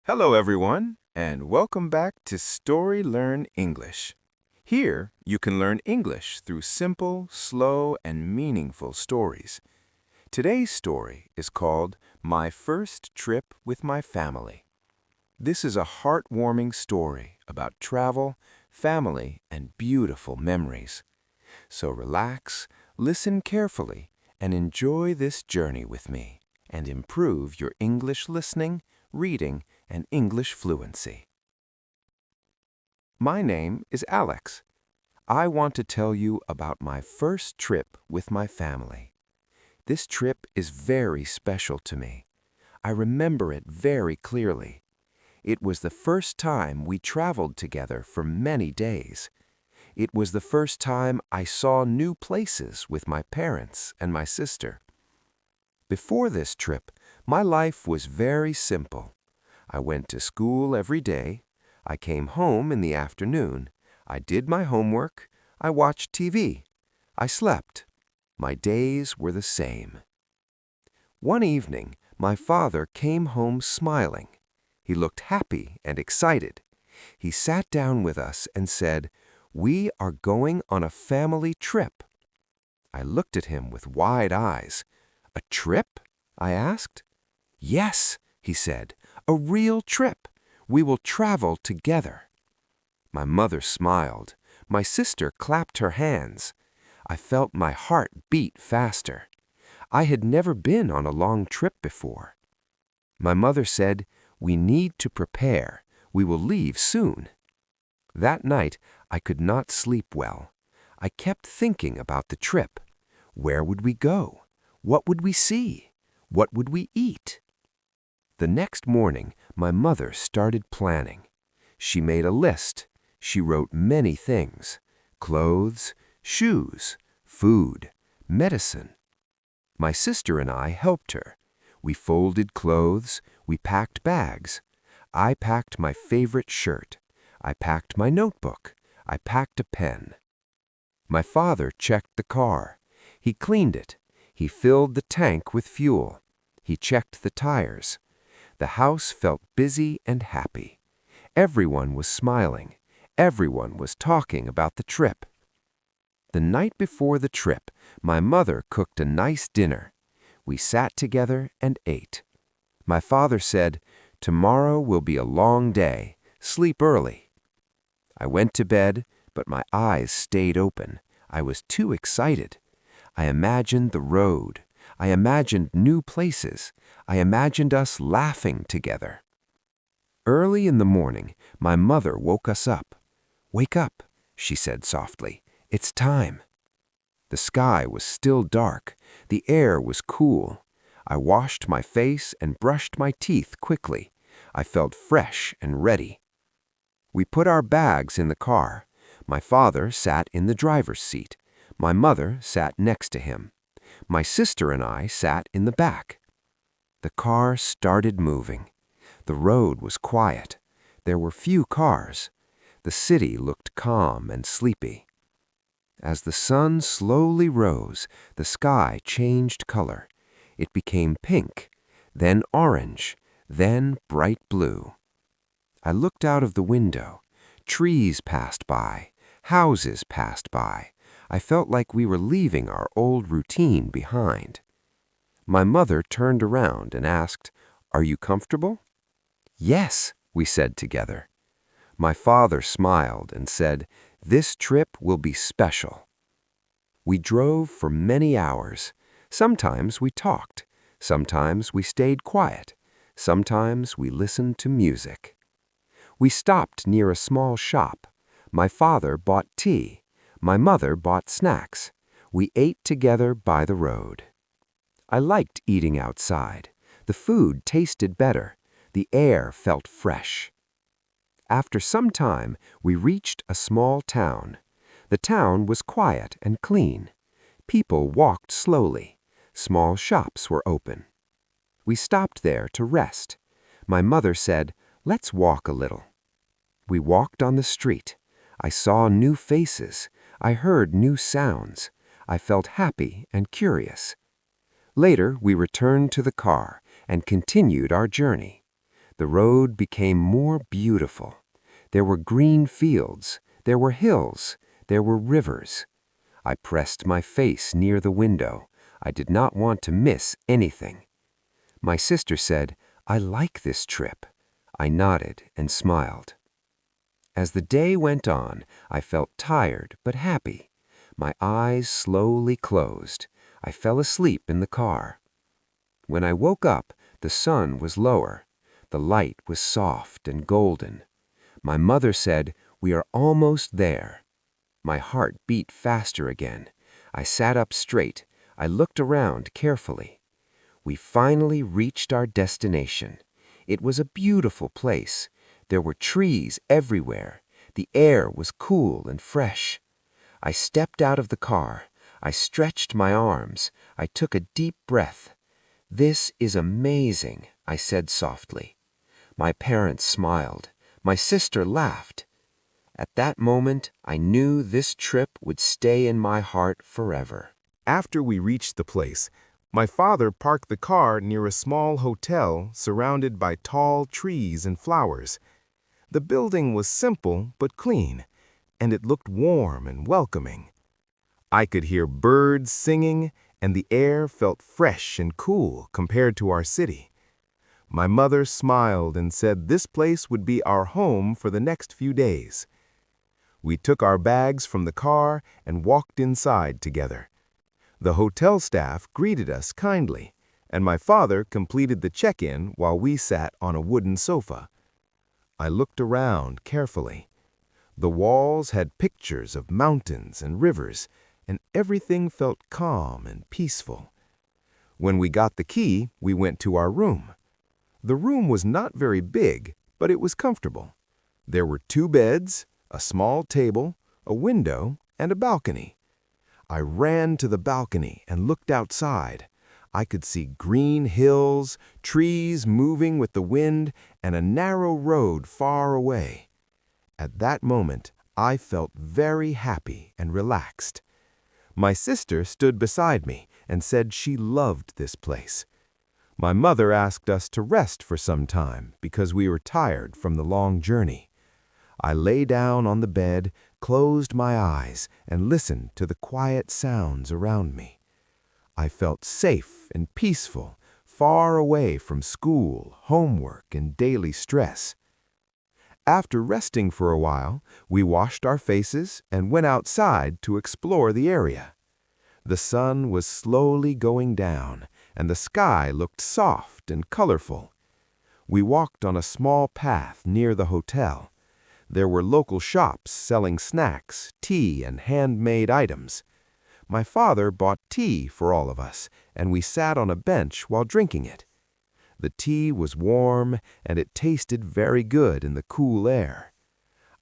Hello, everyone, and welcome back to StoryLearn English. Here, you can learn English through simple, slow, and meaningful stories. Today's story is called My First Trip with My Family. This is a heartwarming story about travel, family, and beautiful memories. So relax, listen carefully, and enjoy this journey with me, and improve your English listening, reading, and English fluency. My name is Alex. I want to tell you about my first trip with my family. This trip is very special to me. I remember it very clearly. It was the first time we traveled together for many days. It was the first time I saw new places with my parents and my sister. Before this trip, my life was very simple. I went to school every day. I came home in the afternoon. I did my homework. I watched TV. I slept. My days were the same. One evening, my father came home smiling. He looked happy and excited. He sat down with us and said, "We are going on a family trip." I looked at him with wide eyes. "A trip?" I asked. "Yes," he said, "a real trip. We will travel together." My mother smiled. My sister clapped her hands. I felt my heart beat faster. I had never been on a long trip before. My mother said, "We need to prepare. We will leave soon." That night, I could not sleep well. I kept thinking about the trip. Where would we go? What would we see? What would we eat? The next morning, my mother started planning. She made a list. She wrote many things: clothes, shoes, food, medicine. My sister and I helped her. We folded clothes. We packed bags. I packed my favorite shirt. I packed my notebook. I packed a pen. My father checked the car. He cleaned it. He filled the tank with fuel. He checked the tires. The house felt busy and happy. Everyone was smiling. Everyone was talking about the trip. The night before the trip, my mother cooked a nice dinner. We sat together and ate. My father said, "Tomorrow will be a long day. Sleep early." I went to bed, but my eyes stayed open. I was too excited. I imagined the road. I imagined new places. I imagined us laughing together. Early in the morning, my mother woke us up. "Wake up," she said softly. "It's time." The sky was still dark. The air was cool. I washed my face and brushed my teeth quickly. I felt fresh and ready. We put our bags in the car. My father sat in the driver's seat. My mother sat next to him. My sister and I sat in the back. The car started moving. The road was quiet. There were few cars. The city looked calm and sleepy. As the sun slowly rose, the sky changed color. It became pink, then orange, then bright blue. I looked out of the window. Trees passed by. Houses passed by. I felt like we were leaving our old routine behind. My mother turned around and asked, "Are you comfortable?" "Yes," we said together. My father smiled and said, "This trip will be special." We drove for many hours. Sometimes we talked. Sometimes we stayed quiet. Sometimes we listened to music. We stopped near a small shop. My father bought tea. My mother bought snacks. We ate together by the road. I liked eating outside. The food tasted better. The air felt fresh. After some time, we reached a small town. The town was quiet and clean. People walked slowly. Small shops were open. We stopped there to rest. My mother said, "Let's walk a little." We walked on the street. I saw new faces. I heard new sounds. I felt happy and curious. Later, we returned to the car and continued our journey. The road became more beautiful. There were green fields, there were hills, there were rivers. I pressed my face near the window. I did not want to miss anything. My sister said, "I like this trip." I nodded and smiled. As the day went on, I felt tired but happy. My eyes slowly closed. I fell asleep in the car. When I woke up, the sun was lower. The light was soft and golden. My mother said, "We are almost there." My heart beat faster again. I sat up straight. I looked around carefully. We finally reached our destination. It was a beautiful place. There were trees everywhere. The air was cool and fresh. I stepped out of the car. I stretched my arms. I took a deep breath. "This is amazing," I said softly. My parents smiled. My sister laughed. At that moment, I knew this trip would stay in my heart forever. After we reached the place, my father parked the car near a small hotel surrounded by tall trees and flowers. The building was simple but clean, and it looked warm and welcoming. I could hear birds singing, and the air felt fresh and cool compared to our city. My mother smiled and said this place would be our home for the next few days. We took our bags from the car and walked inside together. The hotel staff greeted us kindly, and my father completed the check-in while we sat on a wooden sofa. I looked around carefully. The walls had pictures of mountains and rivers, and everything felt calm and peaceful. When we got the key, we went to our room. The room was not very big, but it was comfortable. There were 2 beds, a small table, a window, and a balcony. I ran to the balcony and looked outside. I could see green hills, trees moving with the wind, and a narrow road far away. At that moment, I felt very happy and relaxed. My sister stood beside me and said she loved this place. My mother asked us to rest for some time because we were tired from the long journey. I lay down on the bed, closed my eyes, and listened to the quiet sounds around me. I felt safe and peaceful, far away from school, homework, and daily stress. After resting for a while, we washed our faces and went outside to explore the area. The sun was slowly going down, and the sky looked soft and colorful. We walked on a small path near the hotel. There were local shops selling snacks, tea, and handmade items. My father bought tea for all of us, and we sat on a bench while drinking it. The tea was warm, and it tasted very good in the cool air.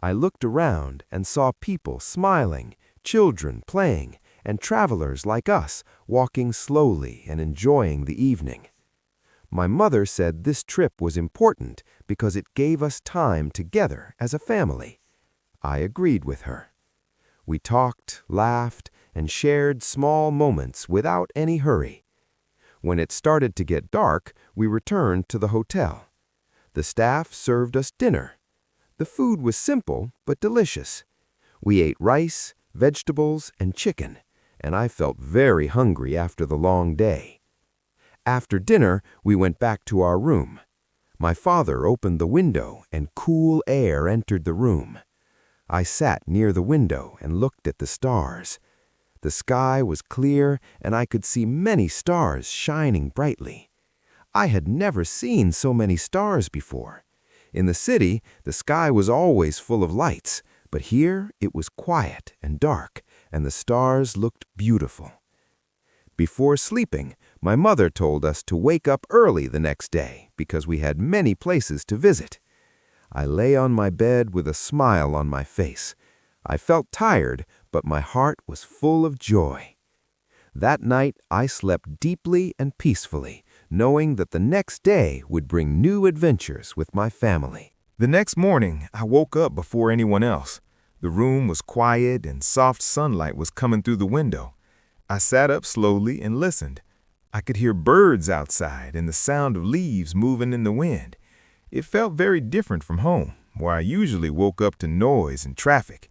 I looked around and saw people smiling, children playing, and travelers like us walking slowly and enjoying the evening. My mother said this trip was important because it gave us time together as a family. I agreed with her. We talked, laughed, and shared small moments without any hurry. When it started to get dark, we returned to the hotel. The staff served us dinner. The food was simple but delicious. We ate rice, vegetables, and chicken, and I felt very hungry after the long day. After dinner, we went back to our room. My father opened the window, and cool air entered the room. I sat near the window and looked at the stars. The sky was clear, and I could see many stars shining brightly. I had never seen so many stars before. In the city, the sky was always full of lights, but here it was quiet and dark, and the stars looked beautiful. Before sleeping, my mother told us to wake up early the next day because we had many places to visit. I lay on my bed with a smile on my face. I felt tired, but my heart was full of joy. That night, I slept deeply and peacefully, knowing that the next day would bring new adventures with my family. The next morning, I woke up before anyone else. The room was quiet and soft sunlight was coming through the window. I sat up slowly and listened. I could hear birds outside and the sound of leaves moving in the wind. It felt very different from home, where I usually woke up to noise and traffic.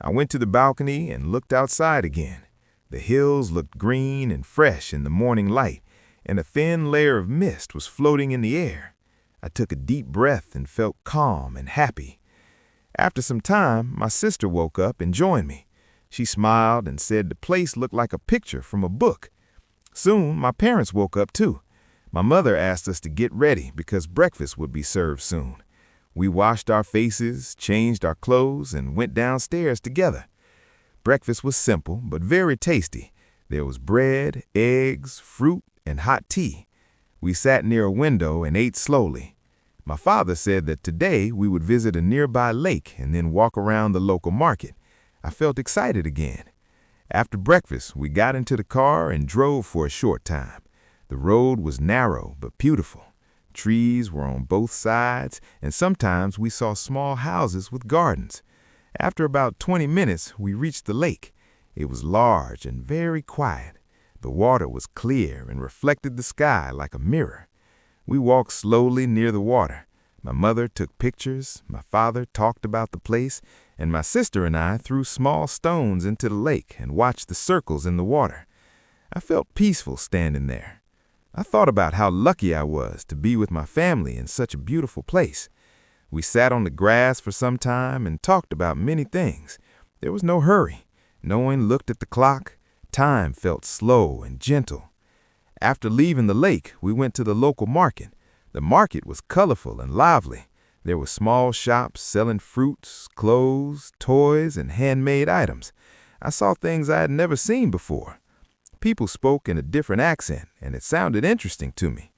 I went to the balcony and looked outside again. The hills looked green and fresh in the morning light, and a thin layer of mist was floating in the air. I took a deep breath and felt calm and happy. After some time, my sister woke up and joined me. She smiled and said the place looked like a picture from a book. Soon, my parents woke up too. My mother asked us to get ready because breakfast would be served soon. We washed our faces, changed our clothes, and went downstairs together. Breakfast was simple but very tasty. There was bread, eggs, fruit, and hot tea. We sat near a window and ate slowly. My father said that today we would visit a nearby lake and then walk around the local market. I felt excited again. After breakfast, we got into the car and drove for a short time. The road was narrow but beautiful. Trees were on both sides, and sometimes we saw small houses with gardens. After about 20 minutes, we reached the lake. It was large and very quiet. The water was clear and reflected the sky like a mirror. We walked slowly near the water. My mother took pictures, my father talked about the place, and my sister and I threw small stones into the lake and watched the circles in the water. I felt peaceful standing there. I thought about how lucky I was to be with my family in such a beautiful place. We sat on the grass for some time and talked about many things. There was no hurry. No one looked at the clock. Time felt slow and gentle. After leaving the lake, we went to the local market. The market was colorful and lively. There were small shops selling fruits, clothes, toys, and handmade items. I saw things I had never seen before. People spoke in a different accent, and it sounded interesting to me.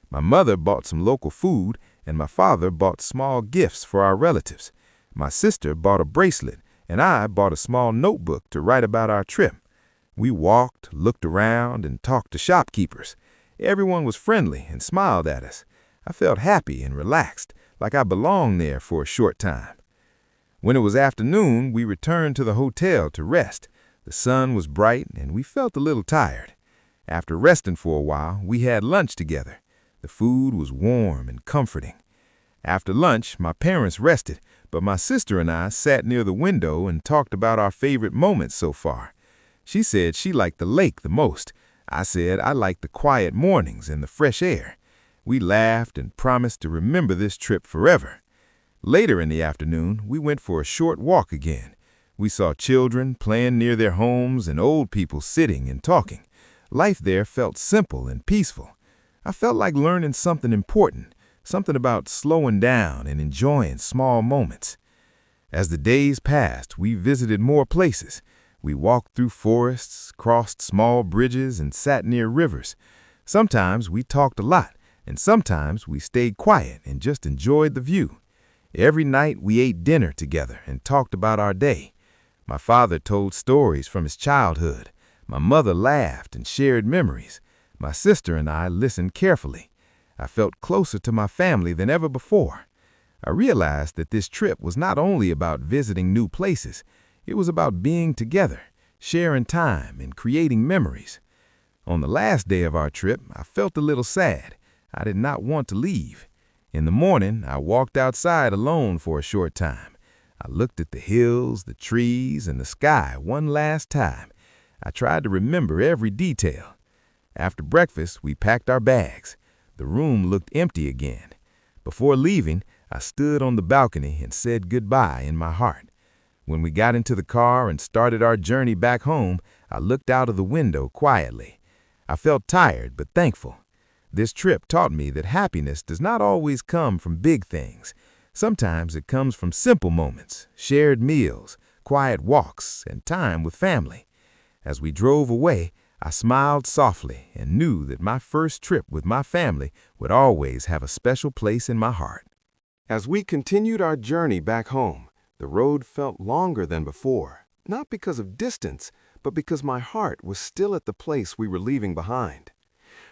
My mother bought some local food, and my father bought small gifts for our relatives. My sister bought a bracelet, and I bought a small notebook to write about our trip. We walked, looked around, and talked to shopkeepers. Everyone was friendly and smiled at us. I felt happy and relaxed, like I belonged there for a short time. When it was afternoon, we returned to the hotel to rest. The sun was bright, and we felt a little tired. After resting for a while, we had lunch together. The food was warm and comforting. After lunch, my parents rested, but my sister and I sat near the window and talked about our favorite moments so far. She said she liked the lake the most. I said I liked the quiet mornings and the fresh air. We laughed and promised to remember this trip forever. Later in the afternoon, we went for a short walk again. We saw children playing near their homes and old people sitting and talking. Life there felt simple and peaceful. I felt like learning something important, something about slowing down and enjoying small moments. As the days passed, we visited more places. We walked through forests, crossed small bridges, and sat near rivers. Sometimes we talked a lot, and sometimes we stayed quiet and just enjoyed the view. Every night we ate dinner together and talked about our day. My father told stories from his childhood. My mother laughed and shared memories. My sister and I listened carefully. I felt closer to my family than ever before. I realized that this trip was not only about visiting new places, it was about being together, sharing time, and creating memories. On the last day of our trip, I felt a little sad. I did not want to leave. In the morning, I walked outside alone for a short time. I looked at the hills, the trees, and the sky one last time. I tried to remember every detail. After breakfast, we packed our bags. The room looked empty again. Before leaving, I stood on the balcony and said goodbye in my heart. When we got into the car and started our journey back home, I looked out of the window quietly. I felt tired but thankful. This trip taught me that happiness does not always come from big things. Sometimes it comes from simple moments, shared meals, quiet walks, and time with family. As we drove away, I smiled softly and knew that my first trip with my family would always have a special place in my heart. As we continued our journey back home, the road felt longer than before, not because of distance, but because my heart was still at the place we were leaving behind.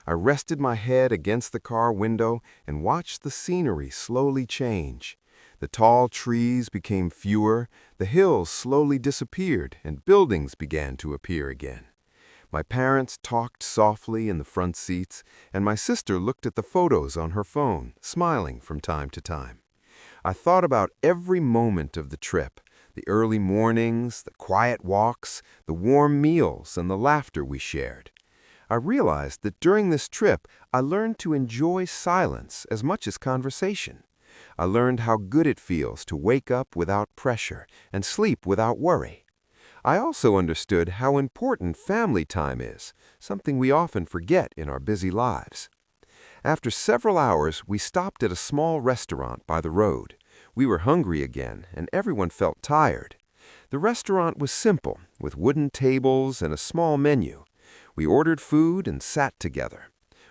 I rested my head against the car window and watched the scenery slowly change. The tall trees became fewer, the hills slowly disappeared, and buildings began to appear again. My parents talked softly in the front seats, and my sister looked at the photos on her phone, smiling from time to time. I thought about every moment of the trip, the early mornings, the quiet walks, the warm meals, and the laughter we shared. I realized that during this trip, I learned to enjoy silence as much as conversation. I learned how good it feels to wake up without pressure and sleep without worry. I also understood how important family time is, something we often forget in our busy lives. After several hours, we stopped at a small restaurant by the road. We were hungry again, and everyone felt tired. The restaurant was simple, with wooden tables and a small menu. We ordered food and sat together.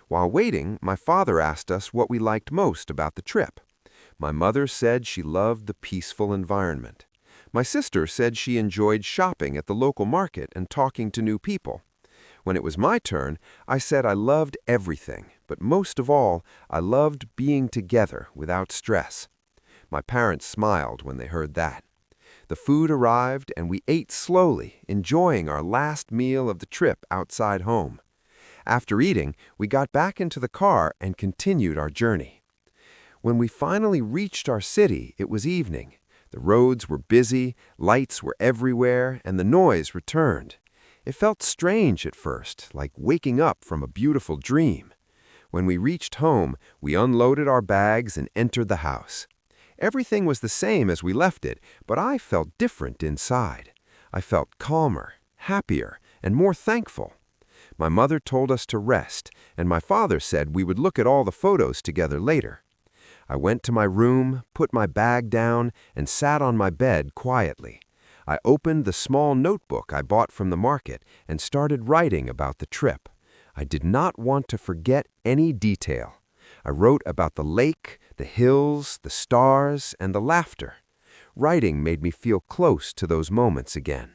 While waiting, my father asked us what we liked most about the trip. My mother said she loved the peaceful environment. My sister said she enjoyed shopping at the local market and talking to new people. When it was my turn, I said I loved everything, but most of all, I loved being together without stress. My parents smiled when they heard that. The food arrived and we ate slowly, enjoying our last meal of the trip outside home. After eating, we got back into the car and continued our journey. When we finally reached our city, it was evening. The roads were busy, lights were everywhere, and the noise returned. It felt strange at first, like waking up from a beautiful dream. When we reached home, we unloaded our bags and entered the house. Everything was the same as we left it, but I felt different inside. I felt calmer, happier, and more thankful. My mother told us to rest, and my father said we would look at all the photos together later. I went to my room, put my bag down, and sat on my bed quietly. I opened the small notebook I bought from the market and started writing about the trip. I did not want to forget any detail. I wrote about the lake, the hills, the stars, and the laughter. Writing made me feel close to those moments again.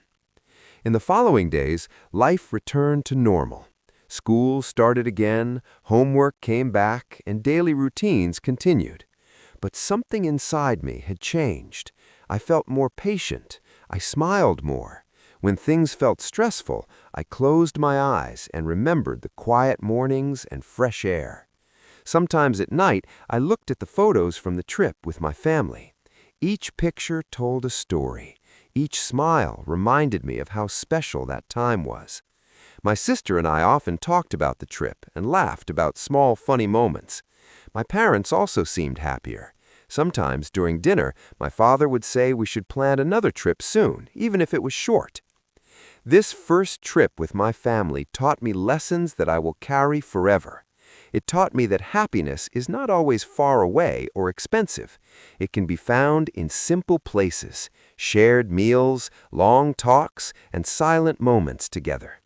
In the following days, life returned to normal. School started again, homework came back, and daily routines continued. But something inside me had changed. I felt more patient. I smiled more. When things felt stressful, I closed my eyes and remembered the quiet mornings and fresh air. Sometimes at night, I looked at the photos from the trip with my family. Each picture told a story. Each smile reminded me of how special that time was. My sister and I often talked about the trip and laughed about small, funny moments. My parents also seemed happier. Sometimes during dinner, my father would say we should plan another trip soon, even if it was short. This first trip with my family taught me lessons that I will carry forever. It taught me that happiness is not always far away or expensive. It can be found in simple places, shared meals, long talks, and silent moments together.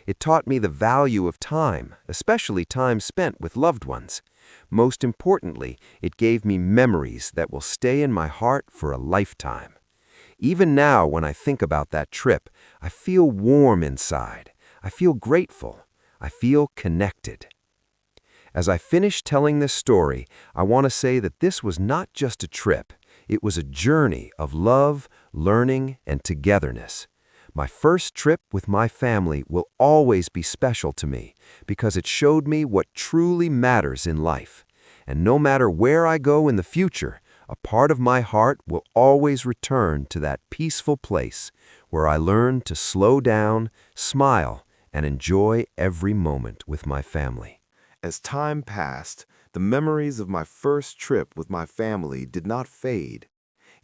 It taught me the value of time, especially time spent with loved ones. Most importantly, it gave me memories that will stay in my heart for a lifetime. Even now, when I think about that trip, I feel warm inside. I feel grateful. I feel connected. As I finish telling this story, I want to say that this was not just a trip. It was a journey of love, learning, and togetherness. My first trip with my family will always be special to me because it showed me what truly matters in life. And no matter where I go in the future, a part of my heart will always return to that peaceful place where I learned to slow down, smile, and enjoy every moment with my family. As time passed, the memories of my first trip with my family did not fade.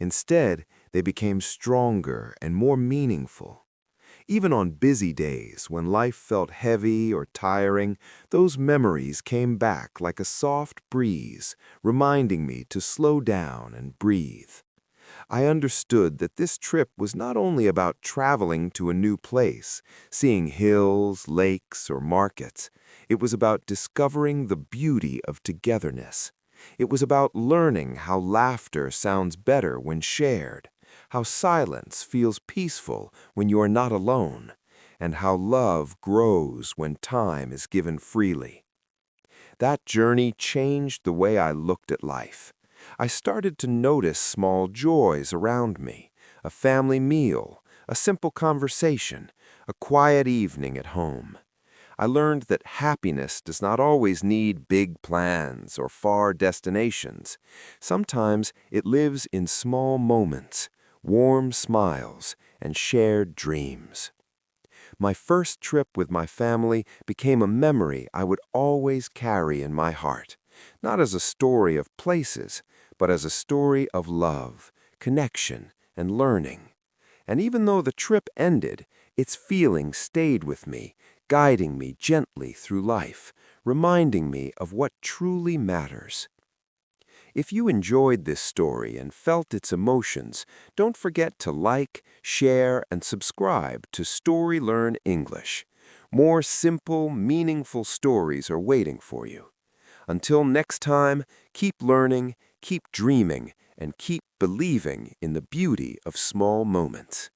Instead, they became stronger and more meaningful. Even on busy days when life felt heavy or tiring, those memories came back like a soft breeze, reminding me to slow down and breathe. I understood that this trip was not only about traveling to a new place, seeing hills, lakes, or markets. It was about discovering the beauty of togetherness. It was about learning how laughter sounds better when shared, how silence feels peaceful when you are not alone, and how love grows when time is given freely. That journey changed the way I looked at life. I started to notice small joys around me, a family meal, a simple conversation, a quiet evening at home. I learned that happiness does not always need big plans or far destinations. Sometimes it lives in small moments, warm smiles, and shared dreams. My first trip with my family became a memory I would always carry in my heart, not as a story of places, but as a story of love, connection, and learning. And even though the trip ended, its feeling stayed with me, guiding me gently through life, reminding me of what truly matters. If you enjoyed this story and felt its emotions, don't forget to like, share, and subscribe to StoryLearn English. More simple, meaningful stories are waiting for you. Until next time, keep learning, keep dreaming, and keep believing in the beauty of small moments.